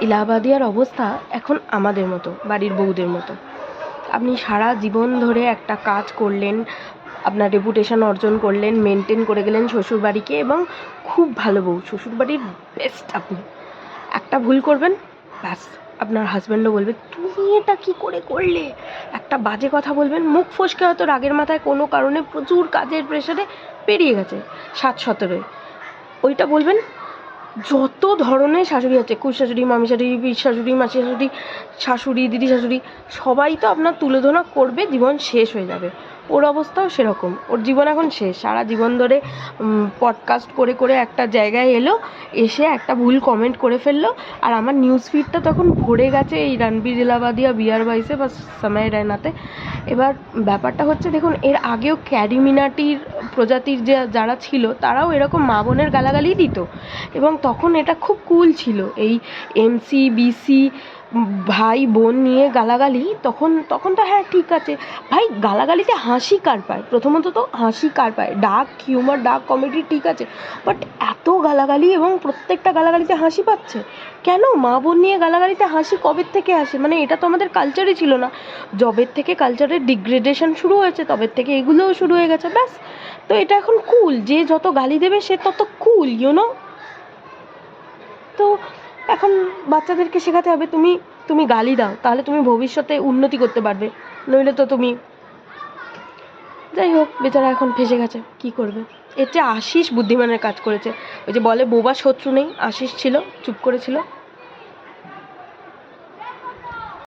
ইলাহাবাদিয়ার অবস্থা এখন আমাদের মতো, বাড়ির বউদের মতো। আপনি সারা জীবন ধরে একটা কাজ করলেন, আপনার রেপুটেশন অর্জন করলেন, মেনটেন করে গেলেন শ্বশুরবাড়িকে, এবং খুব ভালো বউ, শ্বশুরবাড়ির বেস্ট আপনি। একটা ভুল করবেন, ব্যাস আপনার হাজব্যান্ডও বলবে তুমি এটা কী করে করলে। একটা বাজে কথা বলবেন, মুখ ফসকে হয়তো রাগের মাথায় কোনো কারণে প্রচুর কাজের প্রেশারে পেরিয়ে গেছে 7-17, ওইটা বলবেন। যত ধরনের শাশুড়ি আছে, কুশ শাশুড়ি, মামি শাশুড়ি, পিস শাশুড়ি, মাসি শাশুড়ি, শাশুড়ি, দিদি শাশুড়ি, সবাই তো আপনার তুলোধনা করবে, জীবন শেষ হয়ে যাবে। ওর অবস্থাও সেরকম, ওর জীবন এখন শেষ। সারা জীবন ধরে পডকাস্ট করে করে একটা জায়গায় এলো, এসে একটা ভুল কমেন্ট করে ফেললো, আর আমার নিউজ ফিডটা তখন ভরে গেছে এই রণবীর ইলাহাবাদিয়া বিয়ার বাইসে বা সময় রায়নাতে। এবার ব্যাপারটা হচ্ছে, দেখুন এর আগেও ক্যারি মিনাটির প্রজাতির যারা ছিল তারাও এরকম মা বোনের গালাগালি দিত, এবং তখন এটা খুব কুল ছিল। এই এমসি বিসি ভাই বোন নিয়ে গালাগালি, তখন তো হ্যাঁ ঠিক আছে ভাই, গালাগালিতে হাসি কার পায়? প্রথমত তো হাসি কার পায়? ডার্ক হিউমার, ডার্ক কমেডি ঠিক আছে, বাট এত গালাগালি, এবং প্রত্যেকটা গালাগালিতে হাসি পাচ্ছে কেন? মা বোন নিয়ে গালাগালিতে হাসি কবের থেকে আসে? মানে এটা তো আমাদের কালচারই ছিল না। যবের থেকে কালচারের ডিগ্রেডেশন শুরু হয়েছে, তবের থেকে এগুলোও শুরু হয়ে গেছে, ব্যাস। তো এটা এখন কুল, যে যত গালি দেবে সে তত কুল, ইউনো। তো এখন বাচ্চাদেরকে শেখাতে হবে, তুমি গালি দাও, তাহলে তুমি ভবিষ্যতে উন্নতি করতে পারবে, নইলে তো তুমি। যাই হোক, বেচারা এখন ফেঁসে গেছে, কি করবে। এর চেয়ে আশিস বুদ্ধিমানের কাজ করেছে। ওই যে বলে বোবা শত্রু নেই, আশিস ছিল, চুপ করেছিল।